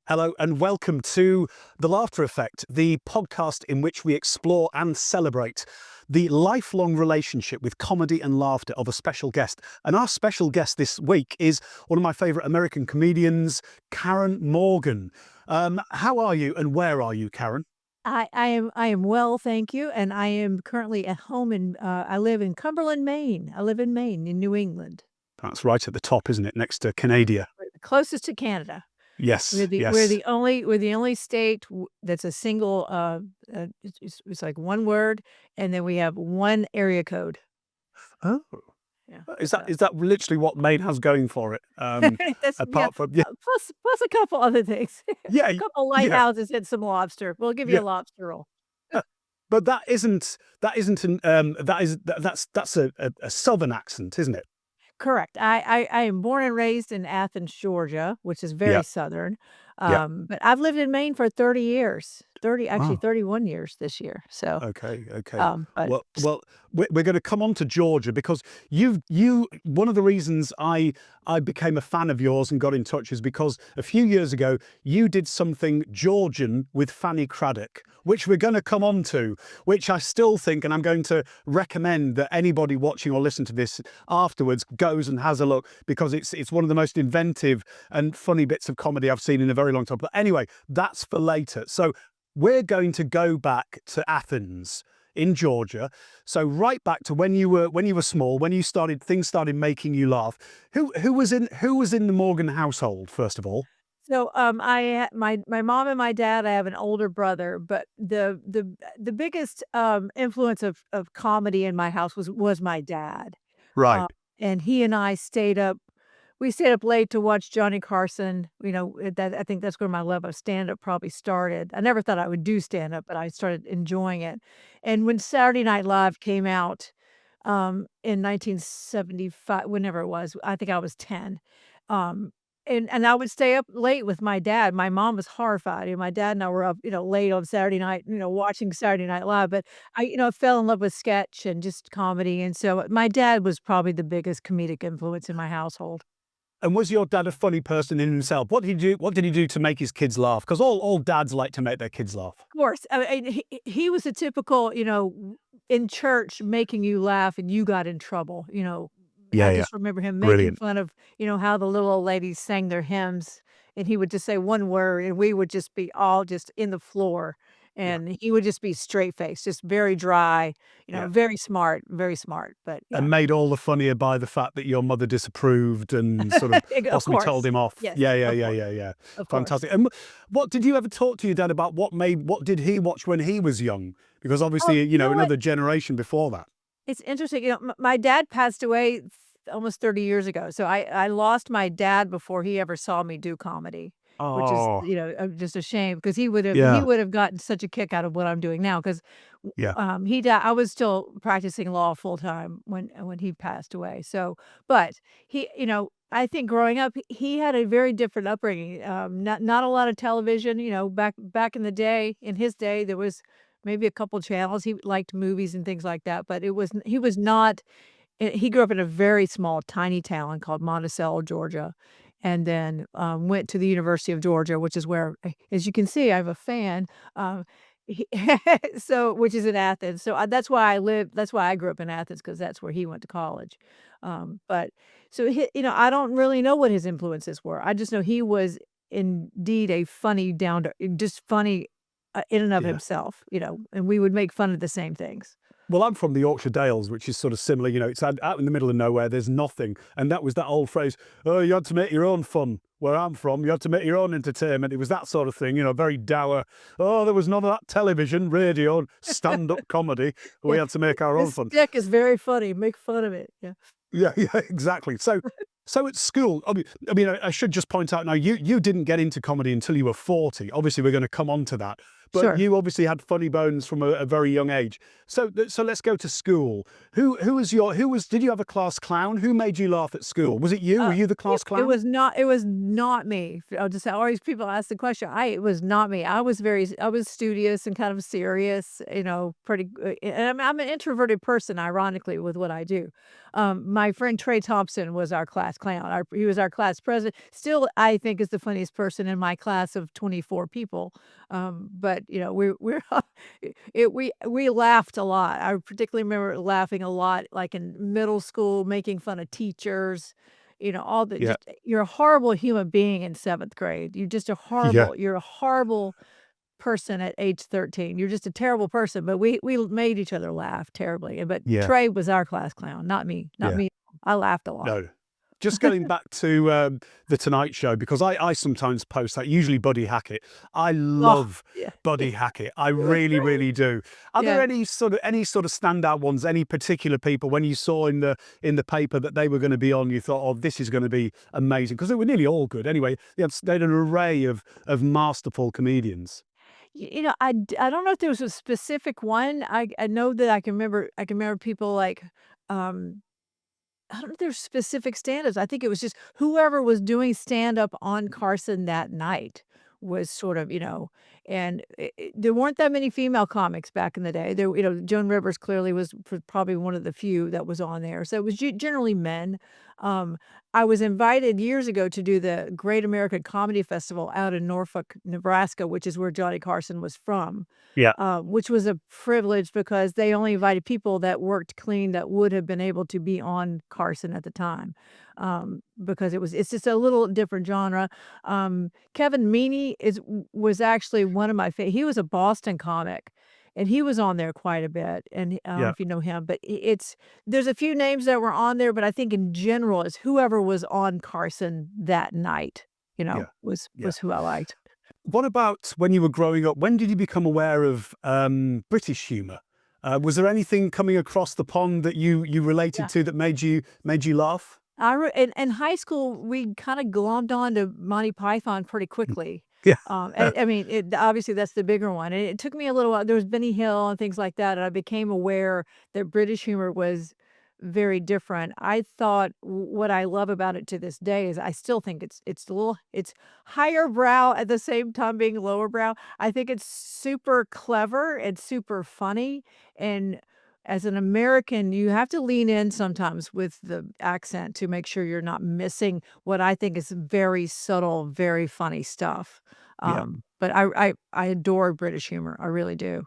Hello and welcome to The Laughter Effect, the podcast in which we explore and celebrate the lifelong relationship with comedy and laughter of a special guest. And our special guest this week is one of my favourite American comedians, Karen Morgan. How are you and where are you, Karen? I am well, thank you, and I am currently at home I live in Cumberland, Maine. I live in Maine, in New England. That's right at the top, isn't it? Next to Canada. We're the closest to Canada. We're Yes, the we're yes. the only we're the only state that's a single, it's like one word, and then we have one area code. Oh, Yeah, is that so is that literally what Maine has going for it? that's yeah, Apart from yeah, plus a couple other things. yeah, A couple yeah, lighthouses and some lobster. We'll give you yeah. a lobster roll. But that isn't that's a southern accent, isn't it? Correct. I am born and raised in Athens, Georgia, which is Yeah, very southern, yeah. but I've lived in Maine for 30 years, 31 years this year, so, Okay, okay. but Well, we're going to come on to Georgia because you one of the reasons I became a fan of yours and got in touch is because a few years ago you did something Georgian with Fanny Craddock, which we're going to come on to, which I still think, and I'm going to recommend that anybody watching or listen to this afterwards goes and has a look because it's one of the most inventive and funny bits of comedy I've seen in a very long time. But anyway, that's for later. So we're going to go back to Athens in Georgia. So right back to when you were small, when things started making you laugh. Who was in the Morgan household, first of all? so, my mom and my dad, I have an older brother, but the biggest, influence of comedy in my house was my dad, Right. uh, and he and I stayed up late to watch Johnny Carson, that I think that's where my love of stand-up probably started. I never thought I would do stand-up, but I started enjoying it, and when Saturday Night Live came out, in 1975, whenever it was, I think I was 10, um, and I would stay up late with my dad. My mom was horrified, and my dad and I were up, late on Saturday night, watching Saturday Night Live, but fell in love with sketch and just comedy, and so my dad was probably the biggest comedic influence in my household. And was your dad a funny person in himself? What did he do to make his kids laugh? Because all dads like to make their kids laugh. Course, I mean, he was a typical, in church making you laugh and you got in trouble. Yeah, I yeah. just remember him making Brilliant. fun of, how the little old ladies sang their hymns, and he would just say one word, and we would just be all just in the floor, Yeah, and he would just be straight faced, just very dry, yeah. very smart, but yeah. And made all the funnier by the fact that your mother disapproved and sort of Of possibly told course. him off. Yes, Yeah, yeah, of yeah, course, yeah, yeah. of course. Fantastic. And what did you ever talk to your dad about what did he watch when he was young? Because Oh, obviously, you know what? another generation before that. It's interesting, my dad passed away almost 30 years ago, so I lost my dad before he ever saw me do comedy, which is, Oh, just a shame because he yeah, would have gotten such a kick out of what I'm doing now 'cause, yeah, he died. I was still practicing law full time when he passed away, so but I think growing up, he had a very different upbringing, not a lot of television, back in the day in his day, there was maybe a couple channels. He liked movies and things like that, but he was not he grew up in a very small, tiny town called Monticello, Georgia, and then, went to the University of Georgia, which is where, as you can see, I have a fan, he which is in Athens, so, that's why I grew up in Athens because that's where he went to college, but so I don't really know what his influences were. I just know he was indeed a funny down to just funny, in and of yeah. himself, and we would make fun of the same things. Well, I'm from the Yorkshire Dales, which is sort of similar. It's out in the middle of nowhere. There's nothing, and that was that old phrase. Oh, you had to make your own fun. Where I'm from, you had to make your own entertainment. It was that sort of thing. Very dour. Oh, there was none of that television, radio, stand-up comedy. We Yeah. had to make our own This fun. stick is very funny, make fun of it, yeah. Yeah, yeah, exactly. So at school, I mean, I should just point out now, you didn't get into comedy until you were 40. Obviously, we're going to come on to that. but Sure. you obviously had funny bones from a very young age. So let's go to school. Did you have a class clown? Who made you laugh at school? Was it you? Were Uh, you the it class it clown? was not it was not me. I'll just say always people ask the question. It was not me. I was studious and kind of serious, pretty and I'm an introverted person, ironically, with what I do. My friend Trey Thompson was our class clown. He was our class president. Still, I think is the funniest person in my class of 24 people. But we're we laughed a lot. I particularly remember laughing a lot, like in middle school, making fun of teachers. All the Yeah. just you're a horrible human being in 7th grade. Yeah. You're a horrible person at age 13. You're just a terrible person, but we made each other laugh terribly. But Yeah. Trey was our class clown, not me, not Yeah. me. I laughed a lot. No. Just going back to the Tonight Show, because I sometimes post that, usually Buddy Hackett. I Oh, love yeah. Buddy Hackett. I It was really, great. really do. Are there Yeah. any sort of standout ones, any particular people when you saw in the paper that they were going to be on, you thought, oh, this is going to be amazing? Because they were nearly all good. Anyway, they had an array of masterful comedians. I don't know if there was a specific one. I know that I can remember people like, um I don't know if there's specific stand-ups. I think it was just whoever was doing stand-up on Carson that night was sort of, and there weren't that many female comics back in the day. Joan Rivers clearly was probably one of the few that was on there. So it was generally men. Um, I was invited years ago to do the Great American Comedy Festival out in Norfolk, Nebraska, which is where Johnny Carson was from, Yeah. which was a privilege because they only invited people that worked clean that would have been able to be on Carson at the time, because it's just a little different genre. Kevin Meaney was actually one of my he was a Boston comic, and he was on there quite a bit, and I don't know Yeah. if you know him, but there's a few names that were on there, but I think in general, it's whoever was on Carson that night, Yeah. Yeah. was who I liked. What about when you were growing up? When did you become aware of British humour? Was there anything coming across the pond that you related Yeah. to that made you laugh? In high school, we kinda glommed on to Monty Python pretty Mm. quickly. Yeah. I mean, obviously, that's the bigger one, and it took me a little while. There was Benny Hill and things like that, and I became aware that British humor was very different. I thought what I love about it to this day is I still think it's higher brow at the same time being lower brow. I think it's super clever and super funny, and as an American, you have to lean in sometimes with the accent to make sure you're not missing what I think is very subtle, very funny stuff. Yeah. But I adore British humor. I really do.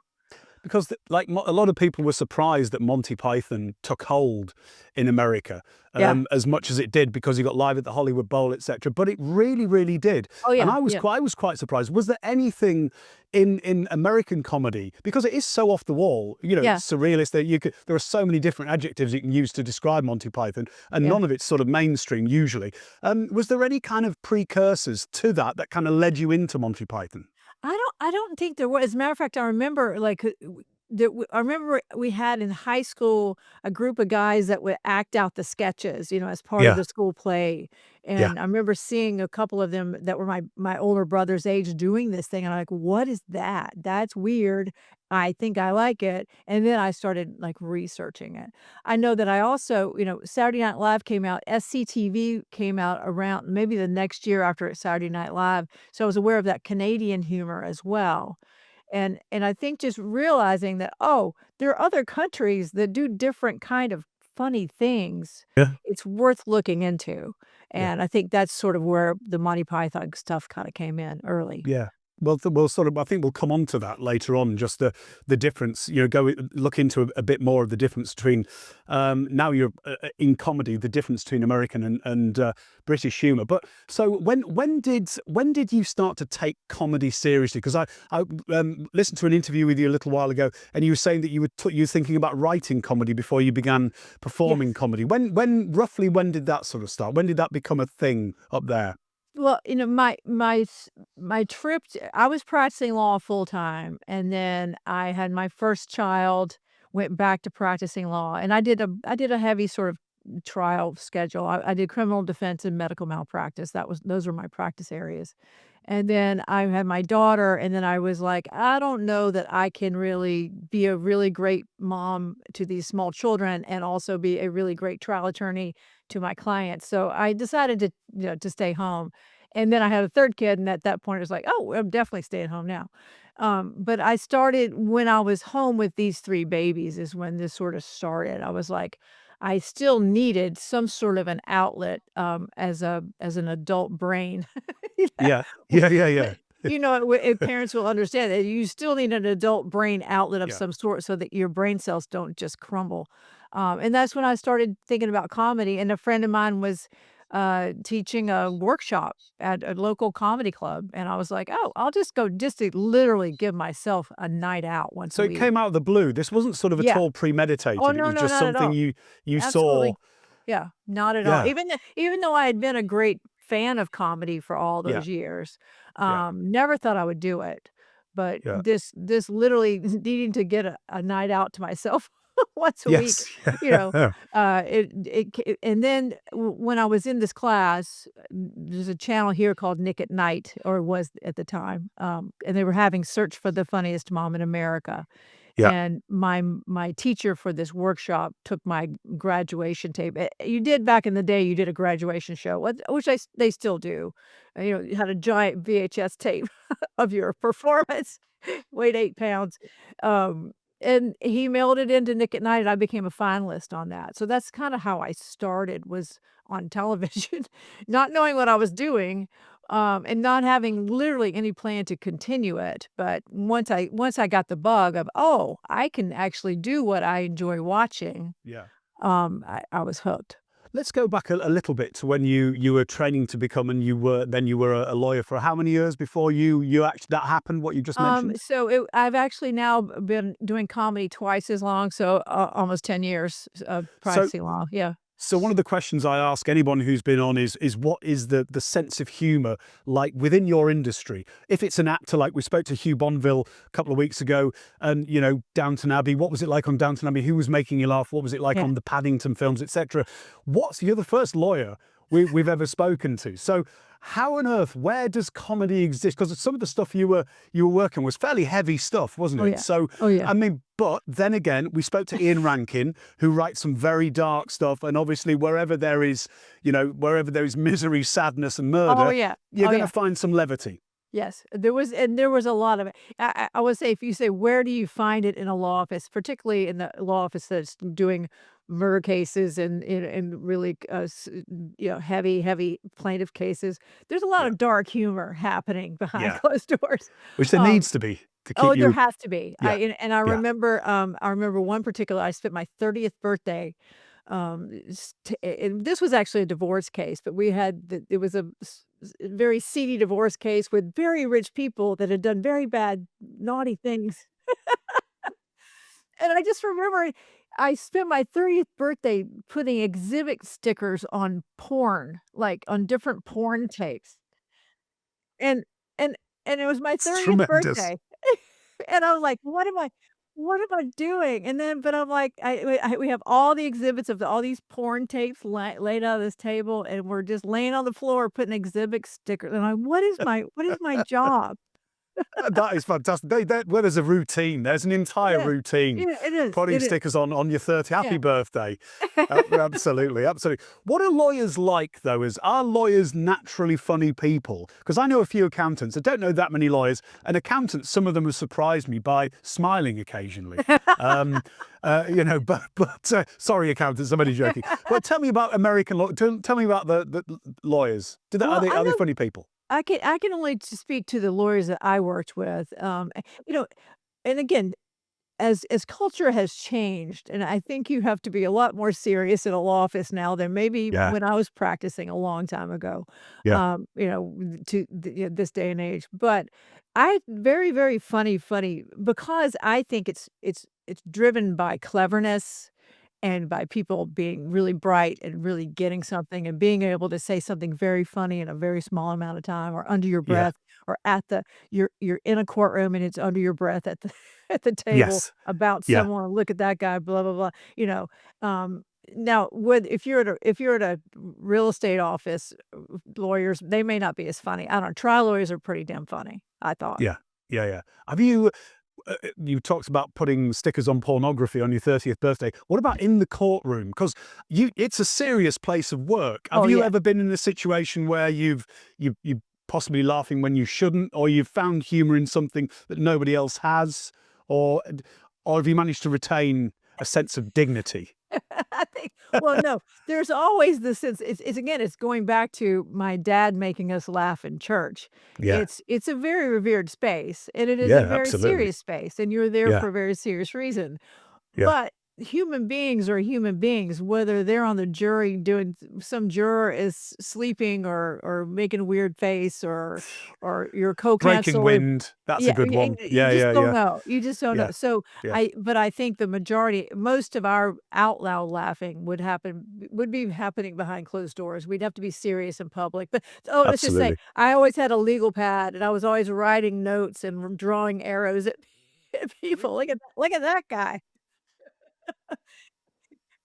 Because a lot of people were surprised that Monty Python took hold in America, Yeah. as much as it did because he got live at the Hollywood Bowl, etc. But it really, really did, Oh, and yeah, I was yeah, quite surprised. Was there anything in American comedy, because it is so off the wall, yeah, surrealist, that there are so many different adjectives you can use to describe Monty Python, and yeah. none of it's sort of mainstream usually. Was there any kind of precursors to that kind of led you into Monty Python? I don't think there was. As a matter of fact, I remember, like, I remember we had in high school a group of guys that would act out the sketches, as part of Yeah, the school play, yeah, and I remember seeing a couple of them that were my older brother's age doing this thing, and I'm like, "What is that? That's weird. I think I like it," and then I started, like, researching it. I know that I also Saturday Night Live came out, SCTV came out around maybe the next year after Saturday Night Live, so I was aware of that Canadian humor as well. And I think just realizing that, oh, there are other countries that do different kind of funny things, yeah, it's worth looking into, yeah. and I think that's sort of where the Monty Python stuff kinda came in early. Yeah. Well, we'll sort of. I think we'll come on to that later on. Just the difference. Look into a bit more of the difference between. Now you're in comedy, the difference between American and British humor. But so when did you start to take comedy seriously? Because I listened to an interview with you a little while ago, and you were saying that you were thinking about writing comedy before you began performing Yes. comedy. When did that sort of start? When did that become a thing up there? Well, my trip to I was practicing law full time, and then I had my first child, went back to practicing law, and I did a heavy sort of trial schedule. I did criminal defense and medical malpractice. Those were my practice areas. And then I had my daughter, and then I was like, I don't know that I can really be a really great mom to these small children and also be a really great trial attorney to my clients. So I decided to stay home. And then I had a third kid, and at that point, it was like, oh, I'm definitely staying home now. But I started when I was home with these three babies, is when this sort of started. I was like, I still needed some sort of an outlet as an adult brain. You know? Yeah. Yeah, yeah, But, yeah. parents will understand that you still need an adult brain outlet of Yeah. some sort so that your brain cells don't just crumble. And that's when I started thinking about comedy, and a friend of mine was, teaching a workshop at a local comedy club, and I was like, "Oh, I'll just go just to literally give myself a night out once So a it week." came out of the blue. This wasn't sort of at Yeah. all Oh, premeditated. It no, was no, just not at something all. you saw. Absolutely. Yeah, not at all. Yeah. Even though I had been a great fan of comedy for all Yeah. those years, Yeah. never thought I would do it. But Yeah. this literally needing to get a night out to myself once a week, Yes. you know, Yeah. and then when I was in this class, there's a channel here called Nick at Night, or was at the time, and they were having Search for the Funniest Mom in America. Yeah. And my teacher for this workshop took my graduation tape. You did back in the day, you did a graduation show, which they still do. You had a giant VHS tape of your performance, weighed 8 pounds. Um, and he mailed it into Nick at Night, and I became a finalist on that. So that's kinda how I started, was on television, not knowing what I was doing, and not having literally any plan to continue it. But once I got the bug of, "Oh, I can actually do what I enjoy watching," Yeah. I was hooked. Let's go back a little bit to when you were training to become, and you were a lawyer for how many years before you actually that happened, what you just mentioned? I've actually now been doing comedy twice as long, so, almost 10 years of So practicing law. Yeah. So one of the questions I ask anyone who's been on is what is the sense of humor like within your industry? If it's an actor, like we spoke to Hugh Bonneville a couple of weeks ago, and Downton Abbey, what was it like on Downton Abbey? Who was making you laugh? What was it like Yeah. on the Paddington films, etc.? You're the first lawyer we've ever spoken to. So how on earth, where does comedy exist? Because some of the stuff you were working was fairly heavy stuff, wasn't Oh, it? yeah. So Oh, yeah. I mean, but then again, we spoke to Ian Rankin, who writes some very dark stuff, and obviously wherever there is misery, sadness, and Oh, murder, yeah. you're Oh, going to yeah. find some levity. Yes, there was a lot of it. I would say, if you say, where do you find it in a law office, particularly in the law office that's doing murder cases and really, heavy plaintiff cases, there's a lot Yeah, of dark humor happening behind yeah. closed doors. Which there Um, needs to be to oh, keep there you. has to be. Yeah, yeah, I remember one particular. I spent my 30th birthday. And this was actually a divorce case, but it was a very seedy divorce case with very rich people that had done very bad, naughty things. And I just remember I spent my 30th birthday putting exhibit stickers on porn, like on different porn tapes. And and and it was my it's 30th tremendous. birthday. And I was like, "What am I doing?" And then but I'm like, we have all the exhibits of all these porn tapes laid out on this table, and we're just laying on the floor putting exhibit stickers, and I'm, "What is my job?" That is fantastic. Well, there's a routine. There's an entire Yeah. routine. Yeah, it is, Putting it is. stickers on your 30th. Happy Yeah. birthday. Absolutely, absolutely. What are lawyers like, though? Are lawyers naturally funny people? Because I know a few accountants. I don't know that many lawyers. And accountants, some of them have surprised me by smiling occasionally. Um, sorry, accountants, I'm only joking. But tell me about American law. Tell me about the lawyers. Well, I Are they know funny people? I can only speak to the lawyers that I worked with, you know, and again, as culture has changed, and I think you have to be a lot more serious in a law office now than maybe Yeah, when I was practicing a long time ago, yeah, this day and age. But I very, very funny because I think it's driven by cleverness and by people being really bright and really getting something and being able to say something very funny in a very small amount of time, or under your yeah. breath, or you're in a courtroom and it's under your breath at the at the table Yes. about Yeah. someone, "Look at that guy, blah, blah, blah," you know, Now, if you're at a real estate office, lawyers, they may not be as funny. I don't know. Trial lawyers are pretty damn funny, I thought. Yeah. Yeah, yeah. Have you talked about putting stickers on pornography on your 30th birthday. What about in the courtroom? Because it's a serious place of work. Have Oh, you yeah. ever been in a situation where you possibly laughing when you shouldn't, or you've found humor in something that nobody else has, or or have you managed to retain a sense of dignity? I think well, no, there's always the sense it's again, it's going back to my dad making us laugh in church. Yeah. It's a very revered space, and it is a Yeah, very absolutely. serious space, and you're there Yeah. for a very serious reason. Yeah. But human beings are human beings, whether they're on the jury doing some juror is sleeping or making a weird face or your Breaking co-counsel. wind. That's a Yeah, good and one. you Yeah, just yeah, don't yeah. know. You just don't know. Yeah. So Yeah. but I think the majority, most of our out loud laughing would be happening behind closed doors. We'd have to be serious in public. But let's just say Absolutely. I always had a legal pad, and I was always writing notes and drawing arrows at, at people. Look at that guy.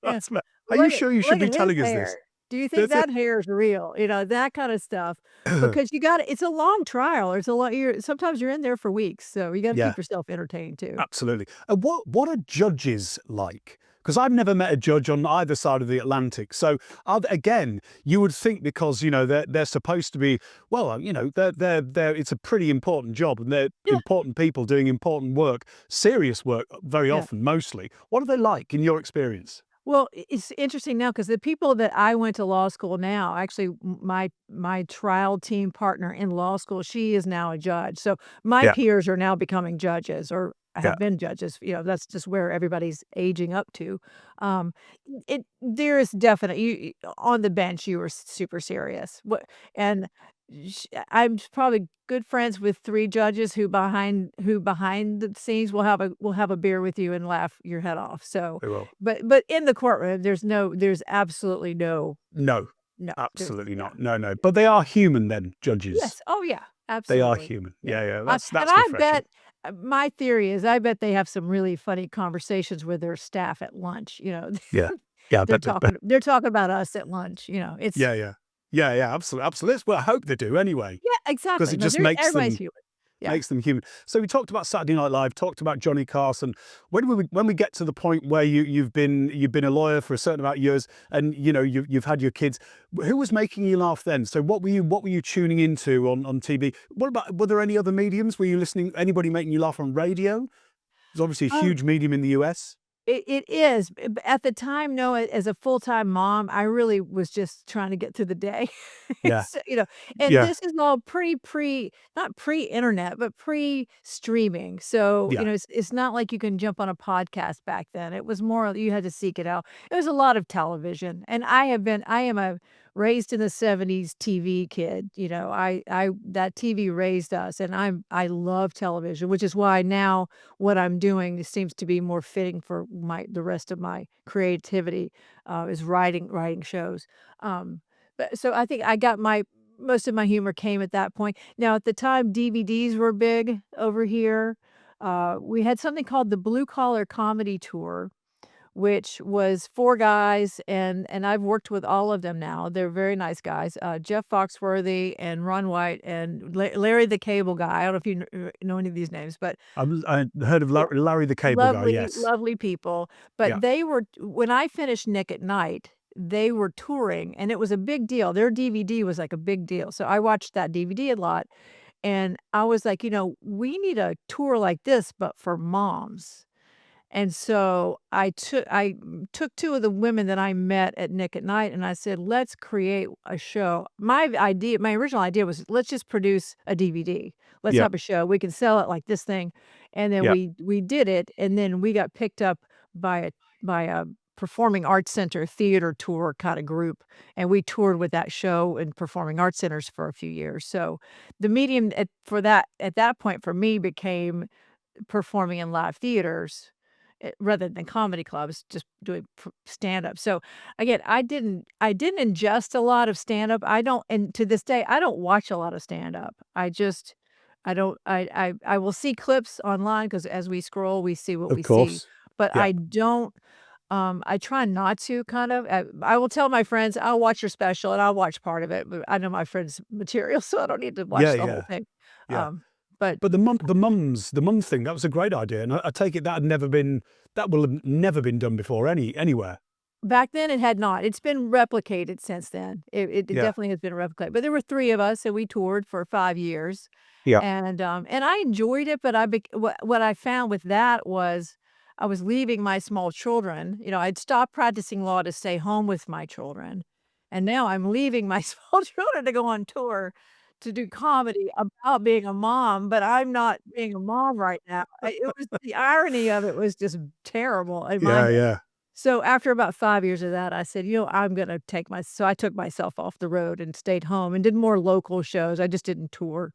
Yeah. That's Are you sure you should Look be at his telling us this? hair. Do you think That's it. that hair is real? That kind of stuff. Because it's a long trial. It's a lot sometimes you're in there for weeks, so you gotta Yeah. keep yourself entertained too. Absolutely. And what are judges like? Because I've never met a judge on either side of the Atlantic. So again, you would think because they're supposed to be well, they're it's a pretty important job, and they're Yeah, important people doing important work, serious work very yeah. often, mostly. What are they like in your experience? Well, it's interesting now because the people that I went to law school now, actually, my trial team partner in law school, she is now a judge. So my Yeah, peers are now becoming judges or yeah, have been judges. That's just where everybody's aging up to. Um, there is definite on the bench. You were super serious. And I'm probably good friends with 3 judges who behind the scenes will have a beer with you and laugh your head off. So they will. but in the courtroom, there's absolutely No, no, there's absolutely yeah. not. No, no. But they are human then, judges. Yes. Oh, yeah. They are Absolutely. human. Yeah. Yeah, yeah. And That's I refreshing. bet my theory is I bet they have some really funny conversations with their staff at lunch, Yeah. Yeah, I bet they're talking about us at lunch, it's yeah, yeah. Yeah, yeah, absolutely, absolutely. Well, I hope they do anyway, yeah, because exactly. it No, just they're everybody's human. Yeah. makes them human. So we talked about Saturday Night Live, talked about Johnny Carson. When we get to the point where you've been a lawyer for a certain amount of years, and you've had your kids, who was making you laugh then? So what were you tuning into on TV? What about were there any other mediums? Were you listening? Anybody making you laugh on radio? It's obviously a Um huge medium in the US. It is, at the time, no, as a full-time mom, I really was just trying to get through the day. Yeah, So, and yeah, this is all not pre-internet, but pre-streaming. So, yeah, it's not like you can jump on a podcast back then. It was more you had to seek it out. It was a lot of television, and I am a raised in the '70s TV kid. I that TV raised us, and I love television, which is why now what I'm doing seems to be more fitting for the rest of my creativity, is writing shows. Um, but so I think I got my most of my humor came at that point. Now at the time, DVDs were big over here. We had something called the Blue Collar Comedy Tour, which was 4 guys, and I've worked with all of them now. They're very nice guys. Jeff Foxworthy and Ron White and Larry the Cable Guy. I don't know if you know any of these names, but I heard of yeah, Larry the Cable Guy. lovely, Yes. lovely people. Yeah. But they were when I finished Nick at Night, they were touring, and it was a big deal. Their DVD was like a big deal. So I watched that DVD a lot, and I was like, we need a tour like this, but for moms. And so I took 2 of the women that I met at Nick at Night, and I said, "Let's create a show." My original idea was, "Let's just produce a DVD. Let's Yeah. have a show. We can sell it like this thing." And then Yeah. we did it, and then we got picked up by a performing arts center theater tour kinda group, and we toured with that show in performing arts centers for a few years. So, the medium at that point for me became performing in live theaters, rather than comedy clubs, just doing stand-up. So, again, I didn't ingest a lot of stand-up. I don't and to this day, I don't watch a lot of stand-up. I don't I will see clips online because as we scroll, we see what Of we see, course. but Yeah. I don't, I try not to kind of. I will tell my friends, "I'll watch your special," and I'll watch part of it, but I know my friend's material, so I don't need to Yeah, watch the whole yeah, thing. yeah. But But the mums thing, that was a great idea, and I take it that will have never been done before anywhere. back then, it had not. It's been replicated since then. It Yeah, definitely has been replicated, but there were 3 of us, and we toured for 5 years, yeah, and I enjoyed it, but what I found with that was I was leaving my small children. I'd stopped practicing law to stay home with my children, and now I'm leaving my small children to go on tour to do comedy about being a mom, but I'm not being a mom right now. It was the irony of it was just terrible in my yeah, head. yeah. So after about 5 years of that, I said, I'm gonna take my so I took myself off the road and stayed home and did more local shows. I just didn't tour.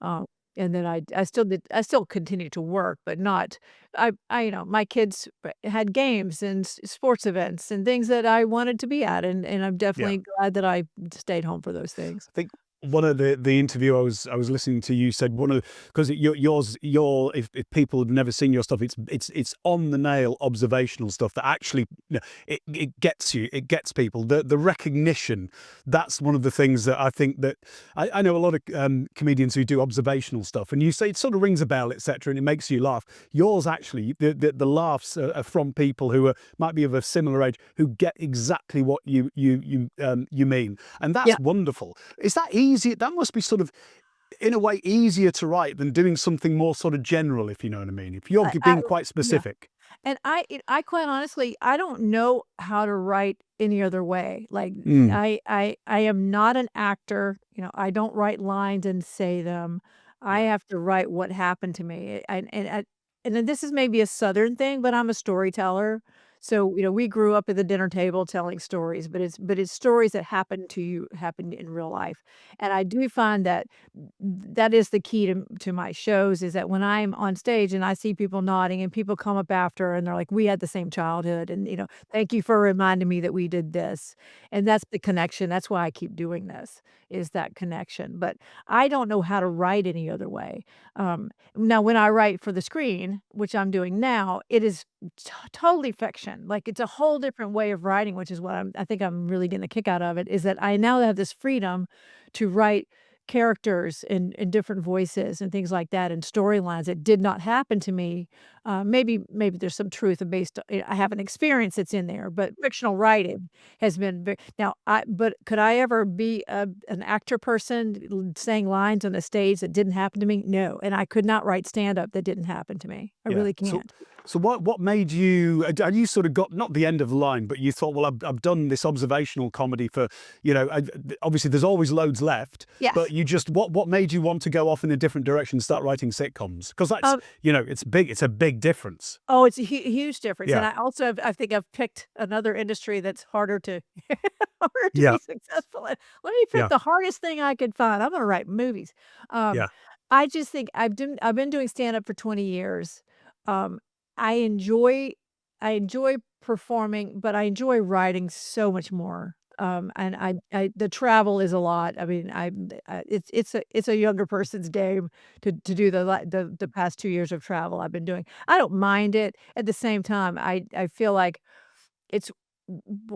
Um, and then I still continued to work, but not my kids had games and sports events and things that I wanted to be at, and I'm Yeah. definitely glad that I stayed home for those things. I think one of the interview I was listening to, you said one of, because your if people have never seen your stuff, it's on the nail observational stuff that actually, it gets you, it gets people, the recognition. That's one of the things that I think that I know a lot of comedians who do observational stuff, and you say it sort of rings a bell, etc., and it makes you laugh. Yours actually, the laughs are from people who might be of a similar age, who get exactly what you mean, and Yeah. that's wonderful. Is that easy? That must be sort of, in a way, easier to write than doing something more sort of general, if you know what I mean. If you're I being quite yeah. specific. And I quite honestly, I don't know how to write any other way. Like, Mm, I am not an actor, I don't write lines and say them. I yeah, have to write what happened to me. And then this is maybe a Southern thing, but I'm a storyteller. So, we grew up at the dinner table telling stories, but it's stories that happened in real life. And I do find that that is the key to my shows, is that when I'm on stage and I see people nodding and people come up after and they're like, "We had the same childhood," and, "Thank you for reminding me that we did this." And that's the connection. That's why I keep doing this, is that connection. But I don't know how to write any other way. Now when I write for the screen, which I'm doing now, it is totally fiction. Like, it's a whole different way of writing, which is what I think I'm really getting a kick out of it, is that I now have this freedom to write characters in different voices and things like that, and storylines that did not happen to me. Maybe there's some truth based I have an experience that's in there, but fictional writing has been ve now but could I ever be an actor person saying lines on the stage that didn't happen to me? No, and I could not write stand-up that didn't happen to me. I yeah. really So, can't. what made you? Had you sort of got, not the end of the line, but you thought, well, I've done this observational comedy for, obviously there's always loads left, Yes. but you just, what made you want to go off in a different direction, start writing sitcoms? Because that's, Um it's big. It's a big difference. Oh, it's a huge difference, and Yeah, I think I've picked another industry that's harder to harder to yeah, be successful in. Let me pick yeah, the hardest thing I could find. I'm gonna write movies. Um, yeah, I just think I've been doing stand-up for 20 years. Um, I enjoy I enjoy performing, but I enjoy writing so much more. And I the travel is a lot. I mean, it's a younger person's game to do the past 2 years of travel I've been doing. I don't mind it. At the same time, I feel like it's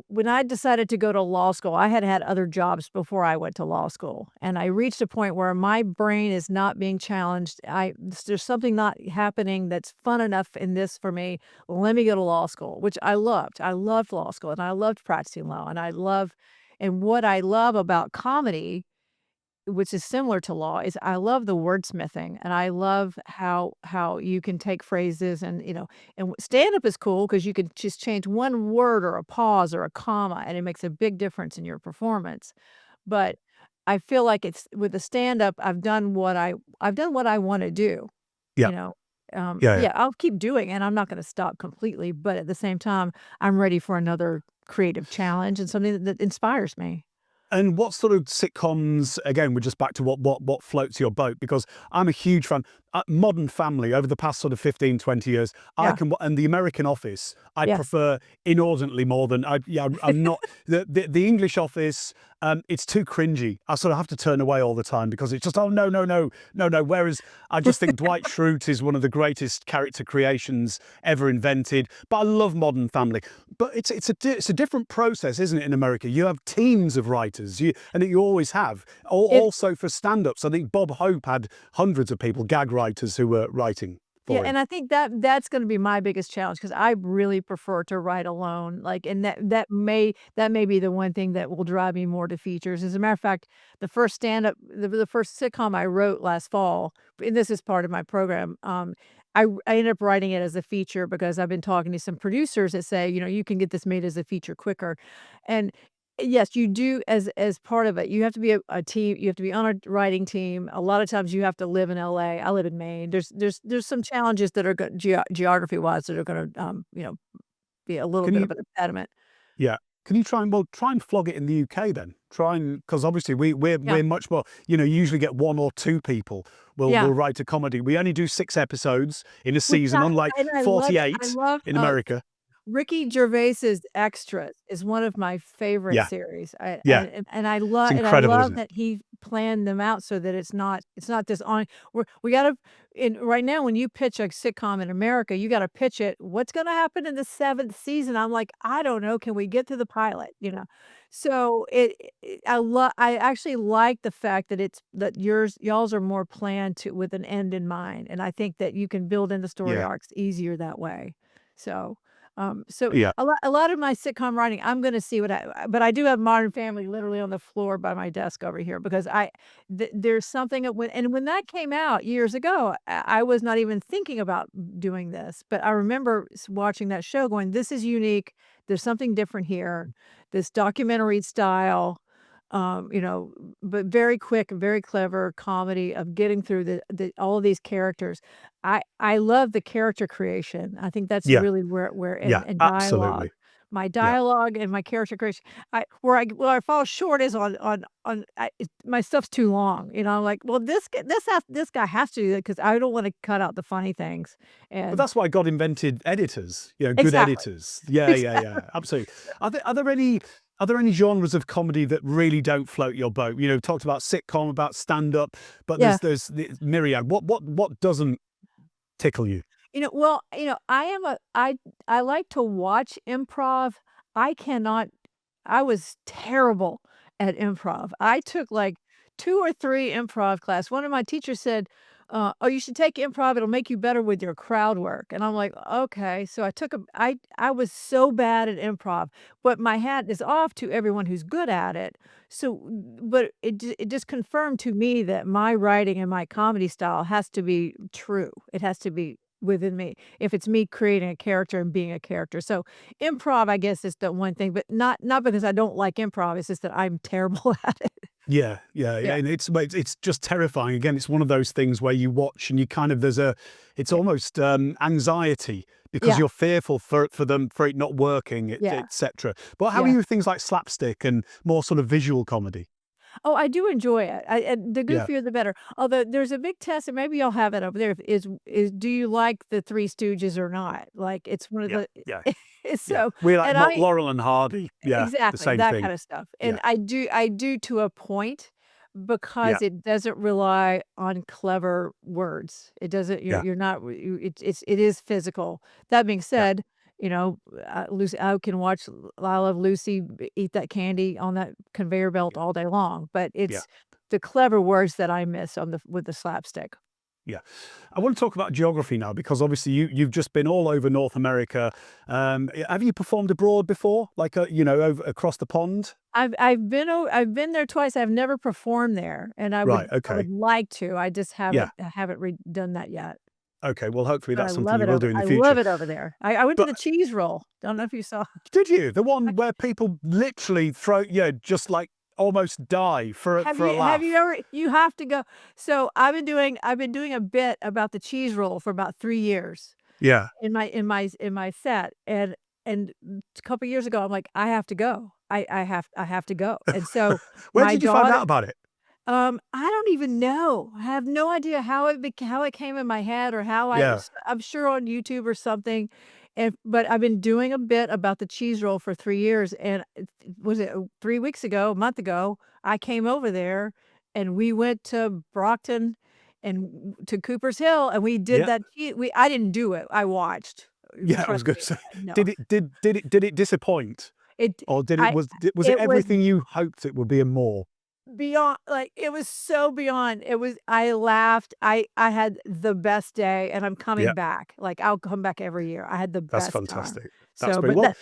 when I decided to go to law school, I had other jobs before I went to law school, and I reached a point where my brain is not being challenged. There's something not happening that's fun enough in this for me. Let me go to law school, which I loved. I loved law school, and I loved practicing law, and what I love about comedy, which is similar to law, is I love the wordsmithing, and I love how you can take phrases and stand-up is cool because you can just change one word or a pause or a comma, and it makes a big difference in your performance. But I feel like it's with the stand-up, I've done what I wanna do, yeah, you know? yeah, yeah. Yeah, I'll keep doing it, and I'm not gonna stop completely, but at the same time, I'm ready for another creative challenge and something that inspires me. And what sort of sitcoms? Again, we're just back to what floats your boat, because I'm a huge fan. Modern Family over the past sort of 15, 20 years, Yeah. and the American Office, I Yes. prefer inordinately more than I'm not the English Office. It's too cringy. I sort of have to turn away all the time because it's just, oh no, no, no, no, no. Whereas I just think Dwight Schrute is one of the greatest character creations ever invented. But I love Modern Family. But it's a different process, isn't it? In America, you have teams of writers, and you always have. It Also for stand-ups, I think Bob Hope had hundreds of people, gag writers, who were writing Yeah, for him. and I think that's gonna be my biggest challenge because I really prefer to write alone, like, and that may be the one thing that will drive me more to features. As a matter of fact, the first stand-up the first sitcom I wrote last fall, and this is part of my program, I ended up writing it as a feature because I've been talking to some producers that say, "You can get this made as a feature quicker." And yes, you do as part of it. You have to be a team. You have to be on a writing team. A lot of times you have to live in LA. I live in Maine. There's some challenges that are geography wise that are going to be a little Can bit you of an impediment. Yeah. Can you try and flog it in the UK then? Try and because obviously Yeah, we're much more, you usually get one or two people will yeah. write a comedy. We only do 6 episodes in a Which season, unlike I love. I 48 love. in America. Ricky Gervais's Extras is one of my favorite Yeah, series. yeah. It's I incredible, love isn't it? that he planned them out so that it's not this on we gotta in right now when you pitch a sitcom in America, you gotta pitch it, "What's gonna happen in the 7th season?" I'm like, "I don't know, can we get to the pilot?" So I actually like the fact that y'all's are more planned to with an end in mind, and I think that you can build in the story Yeah, arcs easier that way. So so yeah, a lot of my sitcom writing, I'm gonna see but I do have Modern Family literally on the floor by my desk over here because there's something when that came out years ago, I was not even thinking about doing this, but I remember watching that show going, "This is unique. There's something different here. This documentary style." Um, you know, but very quick, very clever comedy of getting through all of these characters. I love the character creation. I think that's yeah, really where yeah. and dialogue. Absolutely. My Yeah. dialogue and my character creation. Where I fall short is my stuff's too long. I'm like, well, this guy has to do that because I don't want to cut out the funny things. But And that's why God invented editors, good exactly, editors. Yeah, yeah, exactly. yeah, absolutely. Are there any genres of comedy that really don't float your boat? Talked about sitcom, about stand-up, but Yeah. there's the myriad. What doesn't tickle you? I like to watch improv. I cannot I was terrible at improv. I took like 2 or 3 improv class. One of my teachers said, "Oh, you should take improv. It'll make you better with your crowd work." And I'm like, "Okay." So I was so bad at improv, but my hat is off to everyone who's good at it. So, but it just confirmed to me that my writing and my comedy style has to be true. It has to be within me. If it's me creating a character and being a character. So improv, I guess, is the one thing, but not because I don't like improv, it's just that I'm terrible at it. Yeah, yeah, yeah, Yeah, and it's just terrifying. Again, it's one of those things where you watch and you kind of it's yeah, almost anxiety because yeah, you're fearful for it not working, yeah, etc. But how are yeah. you with things like slapstick and more sort of visual comedy? Oh, I do enjoy it. And the Yeah, goofier, the better. Although there's a big test, and maybe y'all have it over there, is do you like the Three Stooges or not? Like, it's one of yeah, the yeah, yeah. so We like and I Laurel and Hardy. Yeah, the exactly, same that thing. kinda stuff, and Yeah, I do to a point yeah, because it doesn't rely on clever words. It doesn't yeah, you're not it is physical. That being yeah, said, Lucy I can watch I Love Lucy eat that candy on that conveyor belt yeah, all day long, but yeah. it's the clever words that I miss on the with the slapstick. Yeah. I want to talk about geography now because obviously you've just been all over North America. Have you performed abroad before, like over across the pond? I've been there twice, I've never performed there, and Right. I would Okay. like to, I just Yeah. haven't done that yet. Okay. Well, hopefully But that's something you will do in the I love future. it over there. I went to But the cheese roll. Don't know if you saw. did you the one where people literally throw, just like almost die for a Have you laugh? ever you have to go. So, I've been doing a bit about the cheese roll for about 3 years Yeah. in my set, and a couple years ago, I'm like, "I have to go. I have to go." And so, Where my did you find out daughter about it? I don't even know. I have no idea how it came in my head or how Yeah. I'm sure on YouTube or something. But I've been doing a bit about the cheese roll for 3 years, and was it 3 weeks ago, a month ago, I came over there and we went to Brockton and to Cooper's Hill, and we did Yeah. that I didn't do it. I watched. Yeah, I was Trust gonna me. say, No. did it disappoint? It Or did it I was it it was everything you hoped it would be and more? beyond, like, it was so beyond. I laughed. I had the best day, and I'm Yeah, coming back. Like, I'll come back every year. I had the that's best time. fantastic. That's So, brilliant. but Well, that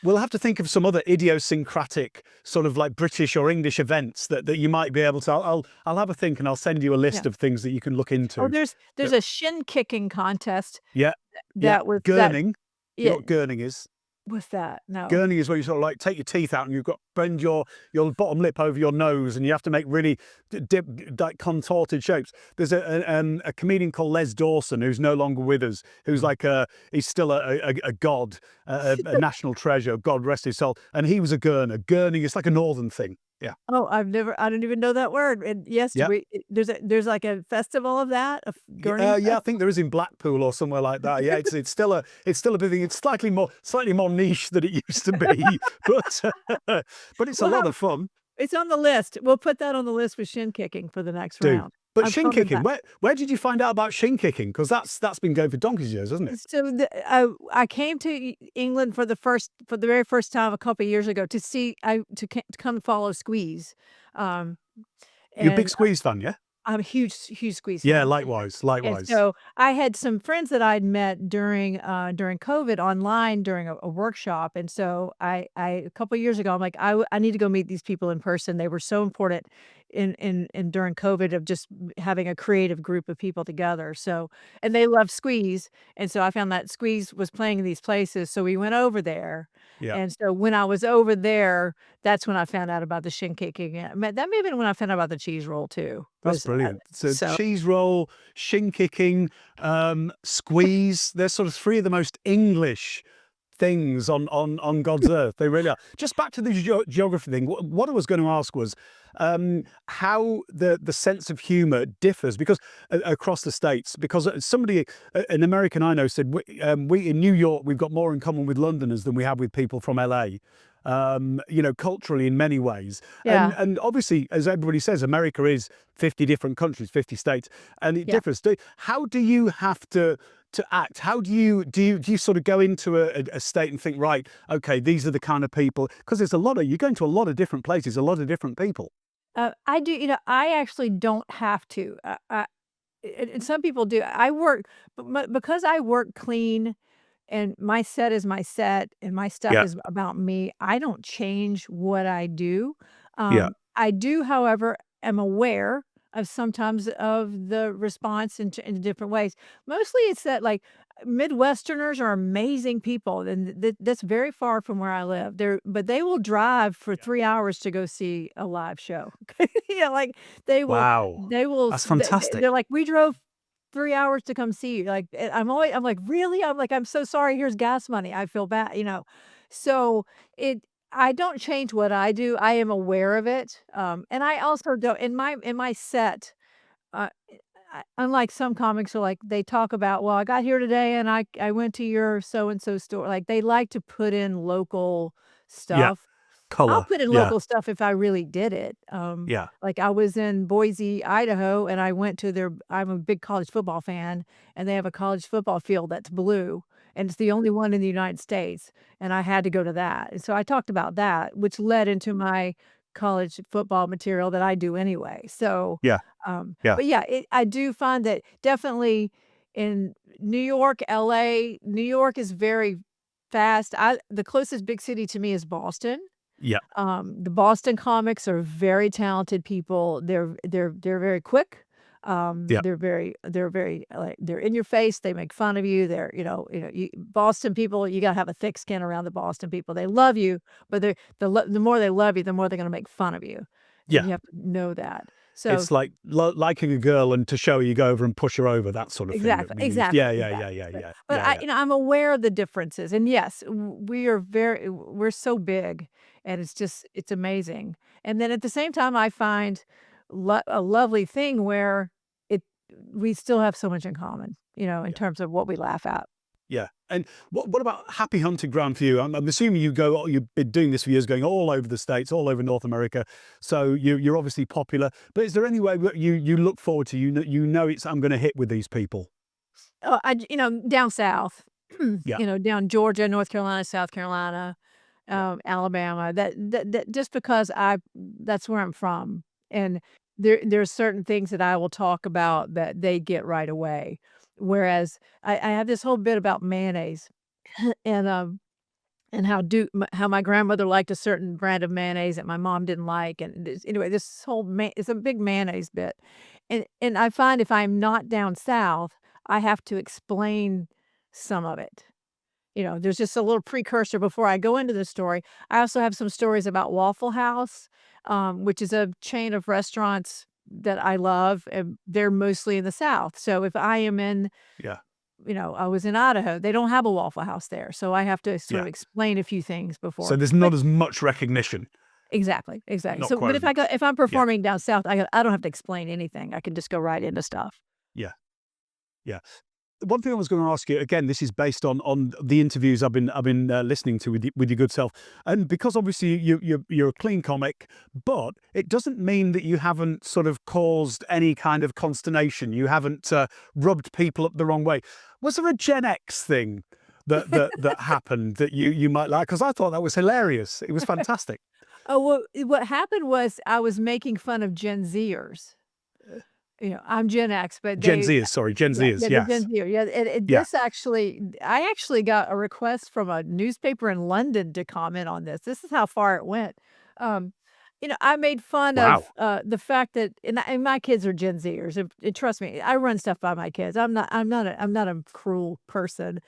we'll have to think of some other idiosyncratic sort of like British or English events that you might be able to I'll have a think and I'll send you a yeah. list of things that you can look Oh, into. there's That a shin kicking contest yeah, yeah, that was that gurning. You know yeah, what gurning is? what's that? No. Gurning is where you sort of like take your teeth out and you've got bend your bottom lip over your nose and you have to make really like contorted shapes. There's a comedian called Les Dawson who's no longer with us, who's like he's still a god, a national treasure. God rest his soul. And he was a gurner. Gurning is like a northern thing. Yeah, Oh, I don't even know that word. And yes, yeah. there's like a festival of that, a Gurney Yeah, I think there is in Blackpool or somewhere like that. Yeah, it's still a big thing. It's slightly more niche than it used to be, but it's a We'll lot have of fun. it's on the list. We'll put that on the list with shin kicking for the next Do. round. But I'm shin coming kicking, back. where did you find out about shin kicking? Because that's been going for donkey's years, hasn't it? So I came to England for the very first time a couple of years ago to see to come follow Squeeze, um, You're a big and Squeeze fan, yeah? I'm a huge Squeeze Yeah, fan. likewise, And likewise. so I had some friends that I'd met during COVID online during a workshop, and so I a couple years ago, I'm like, I need to go meet these people in person. They were so important in during COVID of just having a creative group of people together. So and they love Squeeze, and so I found that Squeeze was playing in these places, so we went over there. Yeah, And so when I was over there, that's when I found out about the shin kicking. That may have been when I found out about the cheese roll too. that's Was brilliant. So so cheese roll, shin kicking, squeeze, they're sort of three of the most English things on God's earth. They really are. Just back to the geography thing. What I was going to ask was how the sense of humour differs because across the states. Because somebody, an American I know, said we in New York we've got more in common with Londoners than we have with people from LA. You know, culturally in many ways, yeah. and obviously, as everybody says, America is 50 different countries, 50 states, and it Yeah. differs. How do you have to act? How do you sort of go into a state and think, right, okay, these are the kind of people? Because there's a lot of you're going to a lot of different places, a lot of different people. I do, I actually don't have to. And some people do. I work, because I work clean and my set is my set and my stuff Yeah, is about me. I don't change what I do. yeah, I do, however, am aware of sometimes of the response in different ways. Mostly it's that like Midwesterners are amazing people, and that's very far from where I live. But they will drive for yeah. 3 hours to go see a live show. Like Wow, they will. that's fantastic. They're like, we drove 3 hours to come see you. Like I'm like, really? I'm like, I'm so sorry. Here's gas money. I feel bad. So it. I don't change what I do. I am aware of it, and I also don't in my set. Uh, Unlike some comics are like, they talk about, "Well, I got here today and I went to your so and so store." Like, they like to put in local Yeah, stuff. I'll color. put in Yeah, local stuff if I really did it. yeah, Like, I was in Boise, Idaho, and I went to I'm a big college football fan, and they have a college football field that's blue, and it's the only one in the United States, and I had to go to that. And so I talked about that, which led into my college football material that I do anyway. So, yeah, yeah, but yeah, I do find that definitely in New York, LA, New York is very fast. The closest big city to me is Boston. yeah, The Boston comics are very talented people. They're very quick. yeah, They're very like they're in your face. They make fun of you. Boston people. You gotta have a thick skin around the Boston people. They love you, but the more they love you, the more they're gonna make fun of you, and yeah. you have to know that. So It's like liking a girl and to show her you go over and push her over, that sort of thing that exactly, we used. Yeah, exactly, yeah, yeah, exactly. yeah, But yeah, but yeah, yeah. I'm aware of the differences, and yes, we're so big, and it's amazing. And then at the same time, I find a lovely thing where it we still have so much in common, in terms of what we laugh at. Yeah. And what about happy hunting ground for you? I'm assuming you've been doing this for years, going all over the States, all over North America. So you're obviously popular. But is there any way that you look forward to, it's I'm going to hit with these people? Down south, Yeah. down Georgia, North Carolina, South Carolina, Yeah. Alabama. That just because that's where I'm from, and there's certain things that I will talk about that they get right away. Whereas I have this whole bit about mayonnaise, and how my grandmother liked a certain brand of mayonnaise that my mom didn't like, and anyway, this whole it's a big mayonnaise bit, and I find if I'm not down south, I have to explain some of it. There's just a little precursor before I go into the story. I also have some stories about Waffle House, which is a chain of restaurants that I love, and they're mostly in the South. So if I am in, Yeah. I was in Idaho, they don't have a Waffle House there. So I have to sort Yeah. of explain a few things So before. there's But not as much recognition. exactly, exactly. Not So, quite but as much. if I'm Yeah. performing down south, I don't have to explain anything. I can just go right into stuff. Yeah. Yeah. One thing I was going to ask you again. This is based on the interviews I've been listening to with your good self, and because obviously you're a clean comic, but it doesn't mean that you haven't sort of caused any kind of consternation. You haven't rubbed people up the wrong way. Was there a Gen X thing that happened that you might like? Because I thought that was hilarious. It was fantastic. Oh, well, what happened was I was making fun of Gen Zers. I'm Gen X, but Gen Zers, sorry, Gen yeah, Zers. the Gen Yes. Zer, yeah, and Yeah. I actually got a request from a newspaper in London to comment on this. This is how far it went. Um, I made fun Wow. of, the fact that and my kids are Gen Zers, and trust me, I run stuff by my kids. I'm not a cruel person,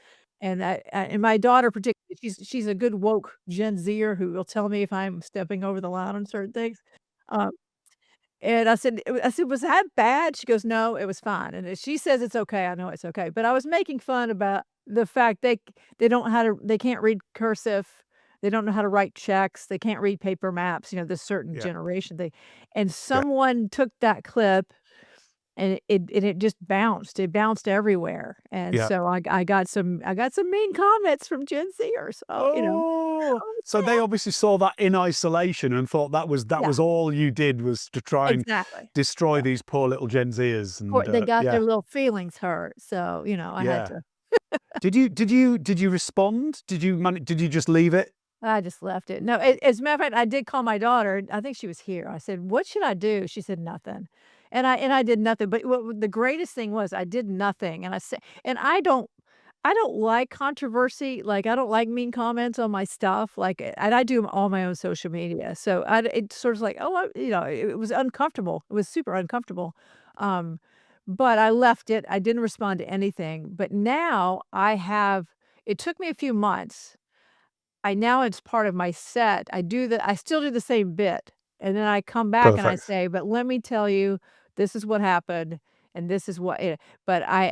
and my daughter particularly, she's a good woke Gen Zer who will tell me if I'm stepping over the line on certain things. Um and "Was that bad?" She goes, "No, it was fine." And if she says it's okay, I know it's okay. But I was making fun about the fact they can't read cursive, they don't know how to write checks, they can't read paper maps, this certain Yeah. generation thing. And Yeah. someone took that clip and it just bounced. It bounced everywhere. And Yeah. so I got some mean comments from Gen Zers. Oh, Oh, oh, so they obviously saw that in isolation and thought that was yeah, all you did was to try and exactly. destroy Yeah. these poor little Gen Zers, Or and they got yeah, their little feelings hurt. So, I had yeah. to Did you respond? Did you just leave it? I just left it. No, as a matter of fact, I did call my daughter. I think she was here. I said, "What should I do?" She said, "Nothing." And I did nothing. But the greatest thing was I did nothing. And I said, and I don't like controversy. Like I don't like mean comments on my stuff. Like, and I do all my own social media. So it's sort of like, oh, it was uncomfortable. It was super uncomfortable. Um, but I left it. I didn't respond to anything. But now I have. It took me a few months. Now it's part of my set. I still do the same bit, and then I come back and I Perfect. say, "But let me tell you, this is what happened, and this is what," but I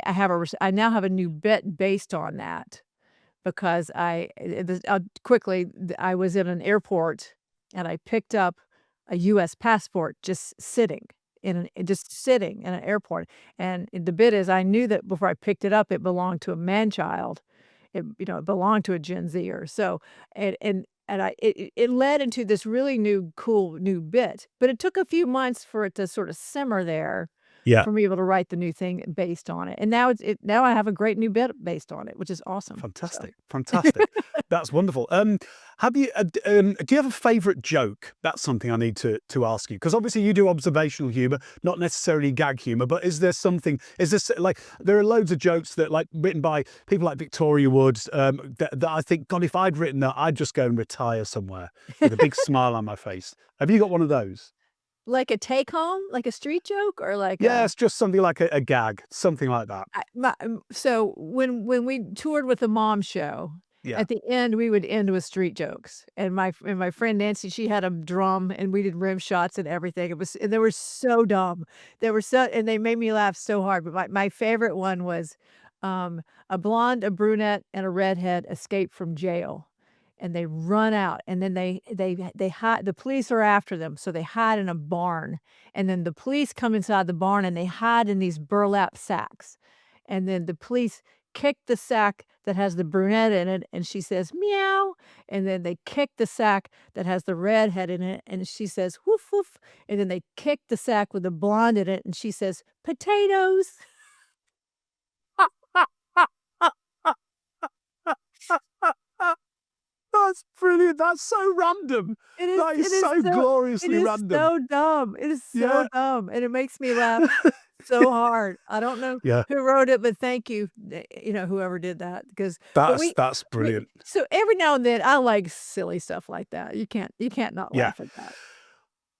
now have a new bit based on that because quickly, I was in an airport, and I picked up a US passport just sitting in an airport, and the bit is I knew that before I picked it up, it belonged to a man child. It belonged to a Gen Zer. So, it led into this really cool new bit, but it took a few months for it to sort of simmer there Yeah. for me able to write the new thing based on it. And now I have a great new bit based on it, which is awesome. So Fantastic, fantastic. That's wonderful. Do you have a favourite joke? That's something I need to ask you because obviously you do observational humour, not necessarily gag humour. But is there something? Is this like there are loads of jokes that like written by people like Victoria Wood that I think God, if I'd written that, I'd just go and retire somewhere with a big smile on my face. Have you got one of those? like a take home, like a street joke or like Yeah, a it's just something like a gag, something like that. so when we toured with the mom show, Yeah, at the end, we would end with street jokes, and my friend Nancy, she had a drum, and we did rim shots and everything. And they were so dumb. And they made me laugh so hard, but my favorite one was, a blonde, a brunette, and a redhead escaped from jail, and they run out, and then they hide. The police are after them, so they hide in a barn, and then the police come inside the barn, and they hide in these burlap sacks, and then the police kick the sack that has the brunette in it, and she says, "Meow," and then they kick the sack that has the redhead in it, and she says, "Woof, woof," and then they kick the sack with the blonde in it, and she says, "Potatoes." That's brilliant. That's so random. That It is is so so it gloriously is random. so dumb. It is Yeah. so dumb, and it makes me laugh so hard. I don't know Yeah. who wrote it, but thank you, whoever did that, but That's we brilliant. so every now and then, I like silly stuff like that. You can't not Yeah. laugh at that.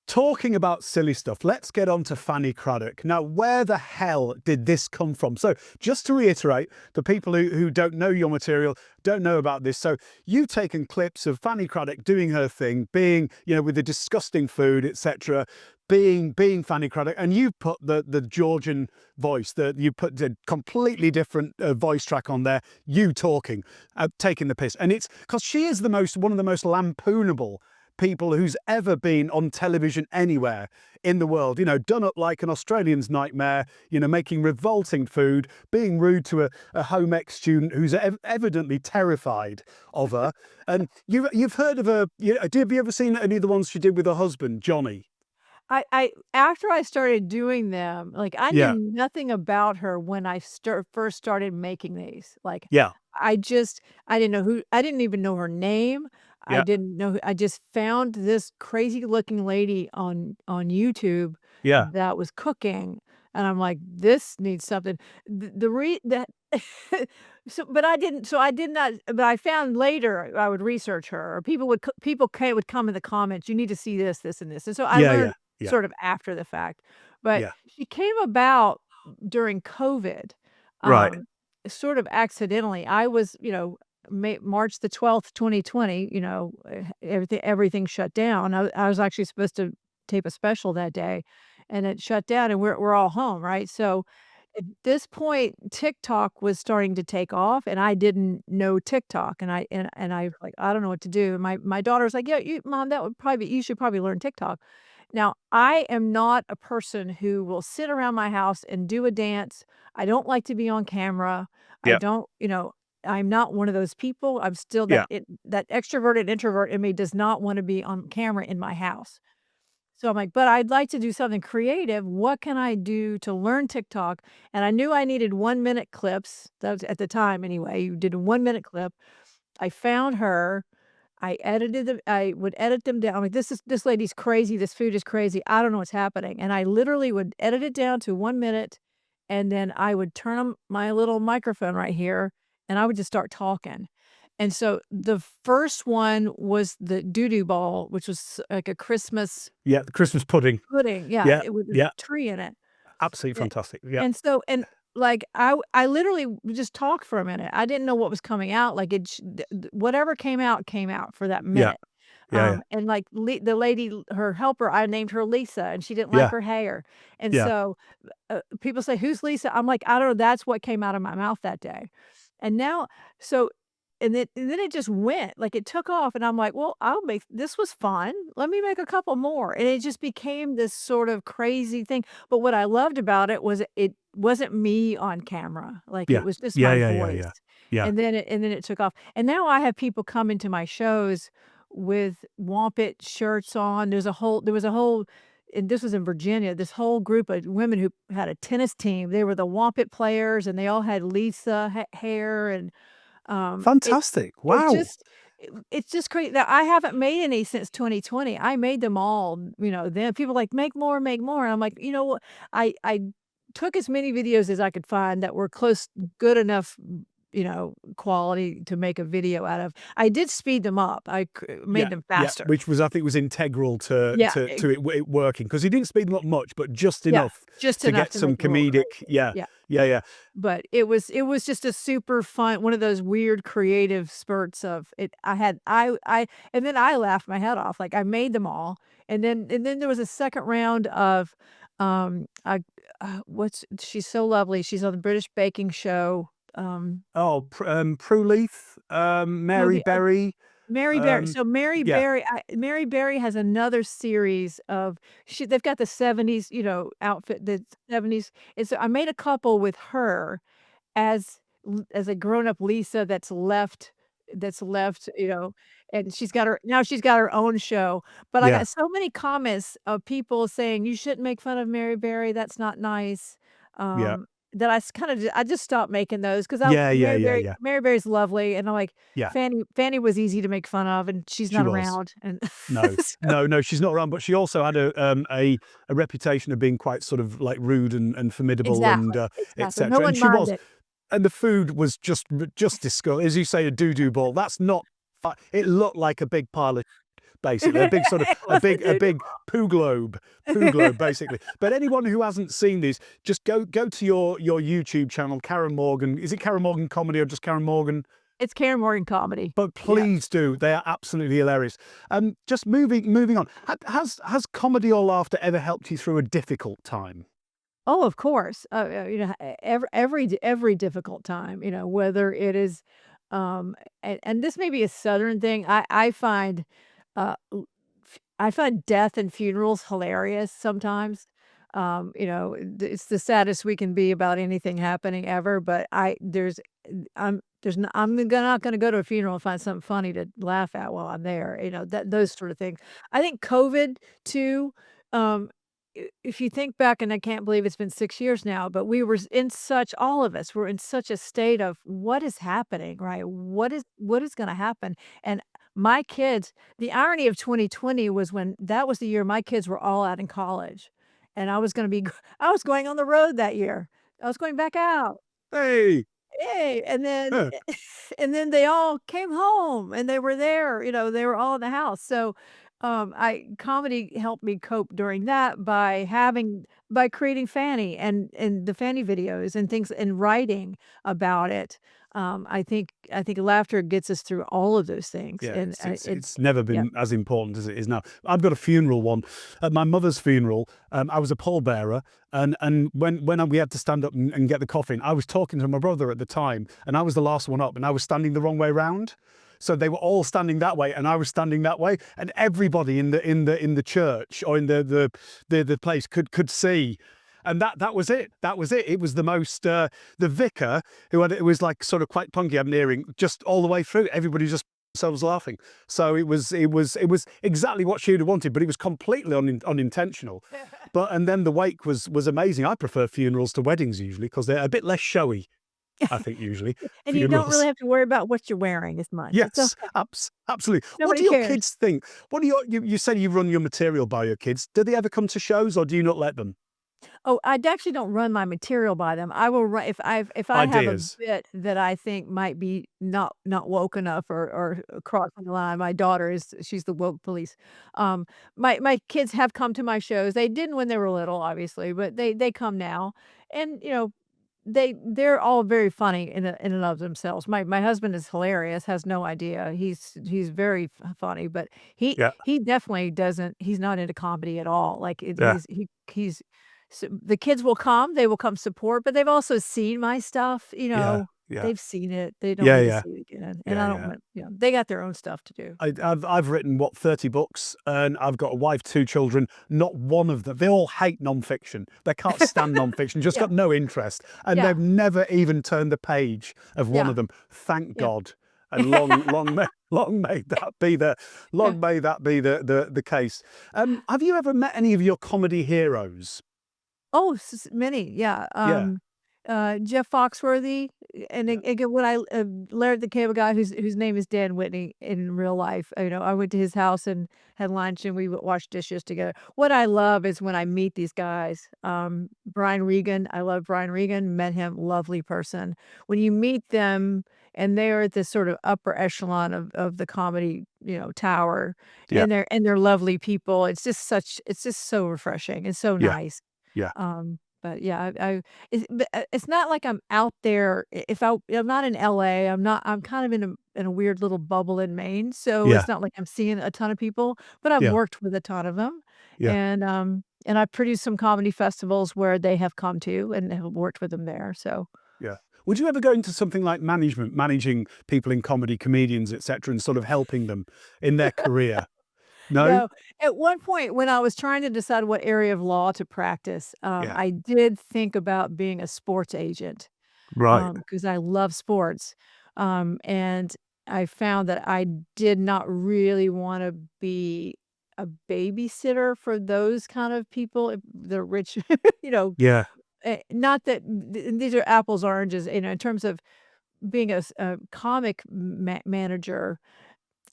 Talking about silly stuff, let's get on to Fanny Craddock. Now, where the hell did this come from? So, just to reiterate, the people who don't know your material, don't know about this. So, you've taken clips of Fanny Craddock doing her thing, being, with the disgusting food, etc., being Fanny Craddock, and you put the Georgian voice, you put the completely different voice track on there, you talking, taking the piss. And it's because she is one of the most lampoonable people who's ever been on television anywhere in the world, done up like an Australian's nightmare, making revolting food, being rude to a home ec student who's evidently terrified of her. And you've heard of her, have you ever seen any of the ones she did with her husband, Johnny? I after I started doing them, like, I knew Yeah, nothing about her when I first started making these, like, yeah, I didn't even know her name. I yeah, didn't know who I just found this crazy looking lady on YouTube yeah, that was cooking, and I'm like, "This needs something." The re that I did not, but I found later I would research her, or would come in the comments, "You need to see this, this, and this," and so I yeah, yeah, learned yeah, sort of after the fact, but yeah. she came about during COVID, Right. um, sort of accidentally. I was, March the 12th, 2020, everything shut down. I was actually supposed to tape a special that day, and it shut down, and we're all home, right? So, at this point, TikTok was starting to take off, and I didn't know TikTok, and I was like, "I don't know what to do." And my daughter was like, "Yeah, mom, you should probably learn TikTok." Now, I am not a person who will sit around my house and do a dance. I don't like to be on camera. I Yeah, don't, I'm not one of those people. I'm still yeah, that extroverted introvert in me does not wanna be on camera in my house. So I'm like, "But I'd like to do something creative. What can I do to learn TikTok?" And I knew I needed 1-minute clips. That was at the time anyway. You did a 1-minute clip. I found her. I would edit them down. I'm like, this lady's crazy. This food is crazy. I don't know what's happening." And I literally would edit it down to 1 minute, and then I would turn on my little microphone right here, and I would just start talking. And so the first one was the doo-doo ball, which was like a Christmas yeah. The Christmas pudding. pudding. Yeah, Yeah, it with a yeah. tree in it. Absolutely A fantastic. Yeah, and so like, I literally would just talk for a minute. I didn't know what was coming out, like, it sh d d whatever came out for that yeah, minute. yeah, yeah, And, like, the lady, her helper, I named her Lisa, and she didn't like yeah, her hair, and yeah. so, people say, "Who's Lisa?" I'm like, "I don't know, that's what came out of my mouth that day." And now so and then it just went, like, it took off, and I'm like, "Well, I'll make this was fun. Let me make a couple more." And it just became this sort of crazy thing, but what I loved about it was it wasn't me on camera, like, it Yeah. was just Yeah, my yeah, yeah, voice, yeah. Yeah. and then it took off, and now I have people come into my shows with Wampet shirts on. There was a whole and this was in Virginia, this whole group of women who had a tennis team. They were the Wampet players, and they all had Lisa ha hair, and, um, it Fantastic. it Wow. just it's just crazy that I haven't made any since 2020. I made them all, then people like, make more." And I'm like, "You know what?" I took as many videos as I could find that were good enough, quality to make a video out of. I did speed them up. Yeah, Made them yeah, faster. which was I think was integral to Yeah, to to it working because he didn't speed them up much, but just yeah, enough just to enough get to make some it a little comedic. crazy. Yeah, Yeah. yeah, yeah. But it was just a super fun one of those weird creative spurts of it I had I and then I laughed my head off, like, I made them all, and then there was a second round of, I what's she's so lovely, she's on the British baking show, Oh, Prue Leith, Mary no, Berry. Mary Berry. So Yeah, Mary Berry has another series of they've got the '70s, outfit, the '70s. And so I made a couple with her as as a grown-up Lisa that's left, and she's got her own show. But I yeah, got so many comments of people saying, "You shouldn't make fun of Mary Berry, that's not nice." yeah, That I just stopped making those because I yeah, yeah, yeah, yeah, Mary Berry's lovely, and I'm like, yeah. Fanny was easy to make fun of, and she's She not was. around, and No, so no, no, she's not around, but she also had a reputation of being quite sort of like rude and formidable and exactly, exactly. No etc. And one she was, minded. and the food was just disgusting. As you say, a doo-doo ball. That's not. It looked like a big pile of basically a big sort of It was a a doo-doo big poo globe basically. But anyone who hasn't seen these, just go to your YouTube channel, Karen Morgan. Is it Karen Morgan Comedy or just Karen Morgan? It's Karen Morgan comedy. But Yeah. please do. They are absolutely hilarious. Just moving on. Has comedy or laughter ever helped you through a difficult time? Oh, of course. Every difficult time, whether it is, and this may be a Southern thing. Uh, l- I find death and funerals hilarious sometimes. It's the saddest we can be about anything happening ever. But I'm not going to go to a funeral and find something funny to laugh at while I'm there. Those sort of things. I think COVID too. Um, if you think back, and I can't believe it's been 6 years now, but we were all of us were in such a state of what is happening, right? What is going to happen? And my kids, the irony of 2020 was when that was the year my kids were all out in college, and I was going on the road that year. I was going back out. Hey, Hey, and then huh, and then they all came home and they were there, they were all in the house. So, I comedy helped me cope during that by creating Fanny and the Fanny videos and things and writing about it. I think laughter gets us through all of those things, yeah, and, it's never yeah. been as important as it is now. I've got a funeral one. At my mother's funeral, I was a pallbearer, and we had to stand up and get the coffin, I was talking to my brother at the time, and I was the last one up, and I was standing the wrong way round. So they were all standing that way, and I was standing that way, and everybody in the church or in the place could see. And that was it. That was it. It was the most the vicar it was like sort of quite punky, had an earring just all the way through. Everybody just themselves laughing. So it was exactly what she'd have wanted, but it was completely unintentional. But and then the wake was amazing. I prefer funerals to weddings usually because they're a bit less showy. I think usually And you don't really funerals. have to worry about what you're wearing as much. It's Yes, okay. absolutely. What do Nobody your cares. kids think? What do you said you run your material by your kids. Do they ever come to shows or do you not let them? Oh, I actually don't run my material by them. I will run if I have a Ideas. bit that I think might be not woke enough or crossing the line. My daughter she's the woke police. Um, my kids have come to my shows. They didn't when they were little, obviously, but they come now, and they're all very funny in and of themselves. My husband is hilarious. Has no idea. He's very funny, but Yeah, he definitely doesn't. He's not into comedy at all. Like yeah, he's so the kids will come, they will come support, but they've also seen my stuff, yeah, yeah, they've seen it, they don't yeah, need to yeah, see it again, and yeah, I don't yeah. want they got their own stuff to do. I've written what 30 books, and I've got a wife, two children. Not one of them. They all hate nonfiction. They can't stand nonfiction. Just Yeah, got no interest, and they've yeah, never even turned the page of one yeah, of them. Thank yeah. God. And long may that be the case. Have you ever met any of your comedy heroes? Oh, many, yeah, Yeah, Jeff Foxworthy, and yeah, again, Laird the Cable Guy, whose name is Dan Whitney in real life. I went to his house and had lunch, and we would wash dishes together. What I love is when I meet these guys. Brian Regan, I love Brian Regan, met him, lovely person. When you meet them and they're at this sort of upper echelon of the comedy, tower, yeah, and they're lovely people. It's just so refreshing and so yeah, nice. yeah, But yeah, it's not like I'm out there. I'm not in LA. I'm kind of in a weird little bubble in Maine, so yeah, it's not like I'm seeing a ton of people, but I've yeah, worked with a ton of them, yeah. and I've produced some comedy festivals where they have come to and have worked with them there. So Yeah. Would you ever go into something like management, managing people in comedy, comedians, etc., and sort of helping them in their career? No? No, at one point when I was trying to decide what area of law to practice, Yeah. I did think about being a sports agent, Right. because I love sports, and I found that I did not really wanna be a babysitter for those kind of people, the rich, you know, Yeah. not that these are apples, oranges, in terms of being a comic manager.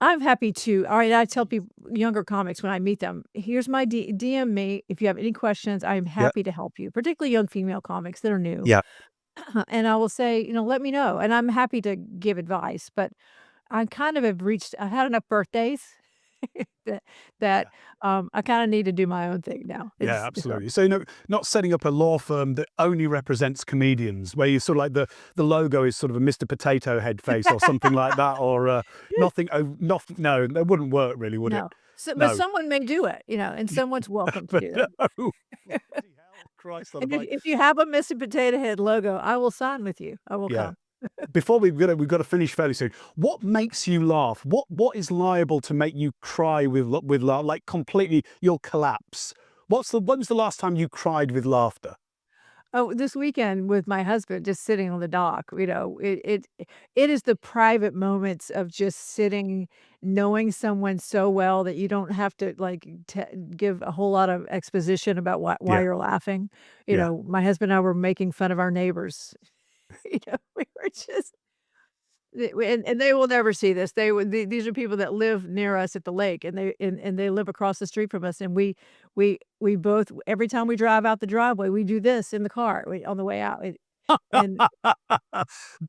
I'm happy to alright, I tell people younger comics when I meet them, "Here's my DM me if you have any questions, I am Yeah. happy to help you," particularly young female comics that are new. Yeah. And I will say, "Let me know," and I'm happy to give advice, but I kind of have reached I had enough birthdays that that, Yeah. I kinda need to do my own thing now. Yeah, It's so absolutely. So, not setting up a law firm that only represents comedians, where you sort of like the logo is sort of a Mr. Potato Head face or something like that, or nothing. Oh, nothing. No, that wouldn't work, really, would it? No. So but No. someone may do it, and someone's welcome to But do no. that. Bloody hell, Christ on a And if bike. if you have a Mr. Potato Head logo, I will sign with you. I will Yeah. come. Before we've got to finish fairly soon. What makes you laugh? What is liable to make you cry with laugh? Like completely, you'll collapse. When was the last time you cried with laughter? Oh, this weekend with my husband, just sitting on the dock, it is the private moments of just sitting, knowing someone so well that you don't have to, like, give a whole lot of exposition about why Yeah. you're laughing. Yeah. My husband and I were making fun of our neighbors. We were just and they will never see this. These are people that live near us at the lake, and they live across the street from us, and we both every time we drive out the driveway, we do this in the car, on the way out, and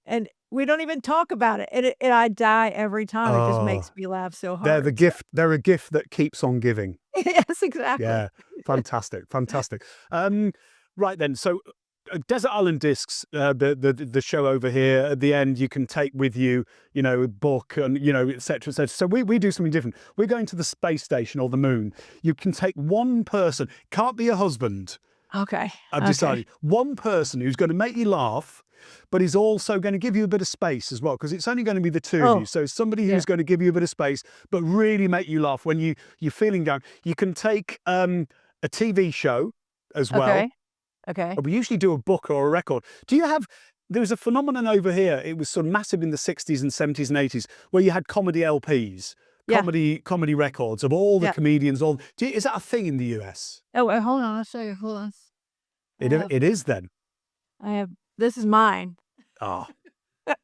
and we don't even talk about it, and I die every time. It just makes Oh, me laugh so they're the hard. So gift. They're a gift that keeps on giving. yes, exactly. Yeah, fantastic, fantastic. Right then, so Desert Island Discs, the show over here at the end, you can take with you, a book and et cetera, et cetera. So we do something different. We're going to the space station or the moon. You can take one person, can't be a husband. Okay, I've okay. decided one person who's going to make you laugh, but is also going to give you a bit of space as well, because it's only going to be the two of you. Oh, So somebody yeah, who's going to give you a bit of space, but really make you laugh when you're feeling down. You can take a TV show as well. okay, okay. We usually do a book or a record. Do you have? There was a phenomenon over here. It was sort of massive in the 60s and 70s and 80s, where you had comedy LPs, Yeah, comedy records of all the yeah. comedians. Is that a thing in the US? Oh, wait, hold on, I'll show you, hold on. I have It is then. I have this is mine. Ah.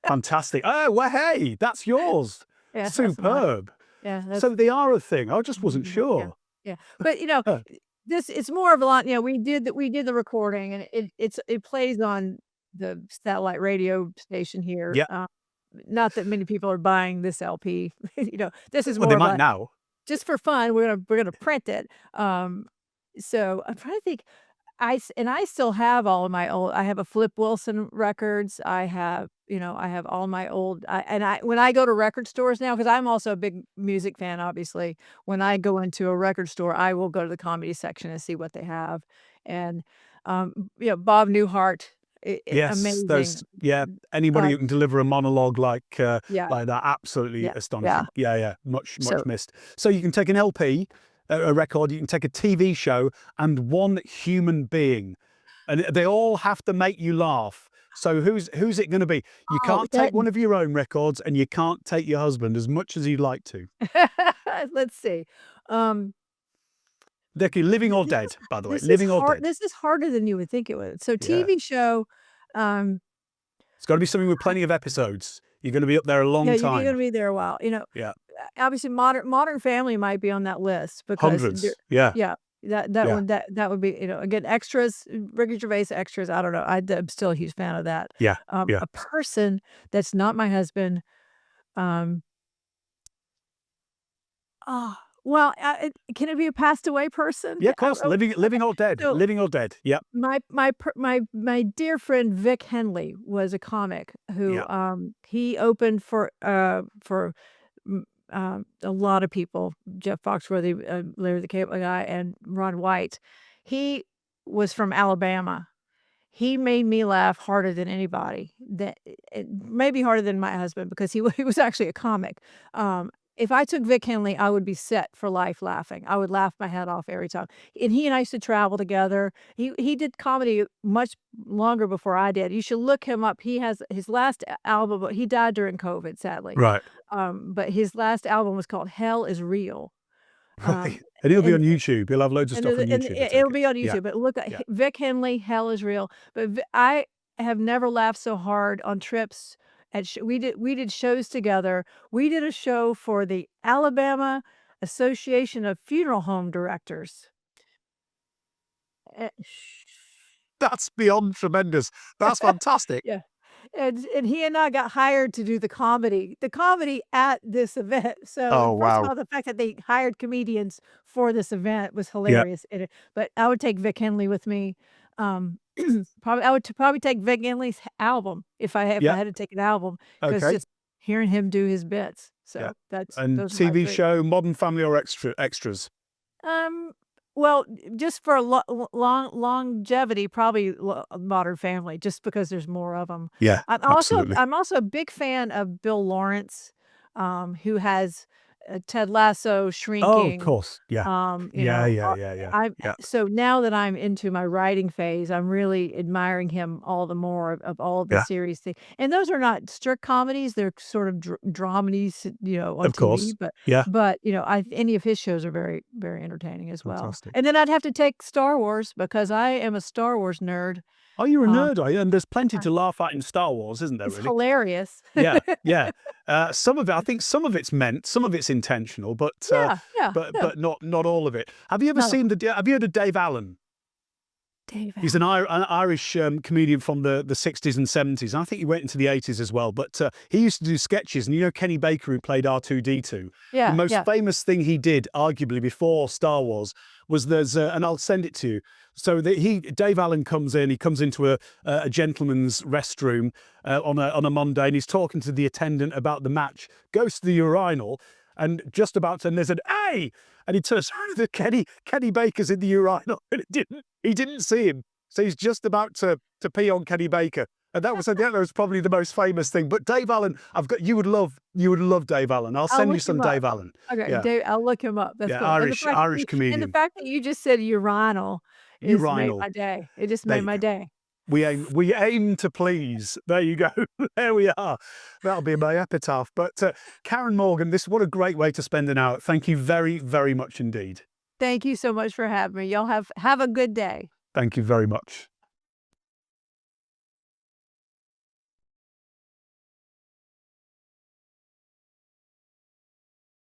Fantastic. Oh, well, hey, that's yours. Yeah, that's mine. Superb. Yeah, So that's they are a thing. I just wasn't mhm, yeah, sure. yeah. But, Huh. this it's more of a lot we did the recording, and it plays on the satellite radio station here, Yeah. not that many people are buying this LP, this is Well, they more of might a now. just for fun, we're gonna print it, so I'm trying to think. I still have all of my old I have a Flip Wilson records, I have all my old when I go to record stores now, because 'cause I'm also a big music fan, obviously. When I go into a record store, I will go to the comedy section and see what they have, and, Bob Newhart, Yes, amazing, anybody uh, who can deliver a monologue yeah, like that, absolutely yeah, yeah, astonishing. Yeah, yeah, much so missed. So you can take an LP, a record, you can take a TV show, and one human being, and they all have to make you laugh. So who's it going to be? You oh, can't that take one of your own records, and you can't take your husband as much as you'd like to. let's see, um They're living or This is dead, by the way, living or dead. this is harder than you would think it would. So Yeah. TV show, um, It's got to be something with plenty of episodes. You're going to be up there a yeah, long you're time. gonna be there a while, Yeah. obviously Modern Family might be on that list because there Hundreds. Yeah. yeah, that Yeah. one that would be, again, extras, Ricky Gervais extras, I don't know, I'm still a huge fan of that. Yeah. Yeah. A person that's not my husband, um, ah, well, can it be a passed away person? Yeah, of course. Okay, Living or dead. so Living or dead. Yep. my dear friend Vic Henley was a comic who, Yeah. he opened for, a lot of people, Jeff Foxworthy, Larry the Cable Guy, and Ron White. He was from Alabama, he made me laugh harder than anybody. That maybe harder than my husband because he was actually a comic. If I took Vic Henley, I would be set for life laughing. I would laugh my head off every time. And he and I used to travel together. He did comedy much longer before I did. You should look him up. He has his last album. He died during COVID, sadly. Right. But his last album was called Hell Is Real. Right. Um, And he'll be on and YouTube. He'll have loads of stuff on YouTube, I take it'll it. be on Yeah. YouTube, but look at Yeah. Vic Henley, Hell Is Real. But I have never laughed so hard on trips at we did shows together. We did a show for the Alabama Association of Funeral Home Directors. Eh, That's beyond tremendous. That's fantastic. Yeah. And he and I got hired to do the comedy at this event. So, Oh, first of wow. all, the fact that they hired comedians for this event was Yeah. hilarious. But I would take Vic Henley with me. Probably I would probably take Vic Henley's album if I Yeah. had to take an album because Okay. just hearing him do his bits. Yeah. So And those are my TV 3. show, Modern Family or extras? Um, well, just for longevity, probably Modern Family, just because there's more of them. Yeah, absolutely. I'm also a big fan of Bill Lawrence, who has Ted Lasso, Oh, of Shrinking. course. Yeah. You Yeah, know, yeah. Yeah. so now that I'm into my writing phase, I'm really admiring him all the more of all of the Yeah. series thing. And those are not strict comedies; they're sort of dramedies, on Of course. TV. But Yeah. any of his shows are very, very entertaining as well. Fantastic. And then I'd have to take Star Wars because I am a Star Wars nerd. Oh, you're a Um, nerd, are you? And there's plenty uh, to laugh at in Star Wars, isn't there, it's really? hilarious. Yeah, yeah. Some of it, I think some of it's meant, some of it's intentional, but Yeah, yeah. but not all of it. Have you ever No, seen have you heard of Dave Allen? Dave He's an Irish comedian from the 60s and 70s. I think he went into the 80s as well. But he used to do sketches. And you know Kenny Baker, who played R2-D2? Yeah, The most yeah. famous thing he did, arguably, before Star Wars was and I'll send it to you. So Dave Allen comes in. He comes into a gentleman's restroom on a Monday, and he's talking to the attendant about the match. Goes to the urinal, and just about to, and they said, "Hey!" And he turns around, the Kenny Baker's in the urinal, and he didn't see him. So he's just about to pee on Kenny Baker. And that was probably the most famous thing. But Dave Allen, you would love Dave Allen. I'll send you look some him up. Dave Allen. Okay, Yeah. I'll look him up. That's Yeah, cool. Irish And the comedian. fact that you just said urinal made Urinal. my day. It just There made you my go. day. We aim to please. There you go. There we are. That'll be my epitaph. But Karen Morgan, what a great way to spend an hour. Thank you very, very much indeed. Thank you so much for having me. Y'all have a good day. Thank you very much.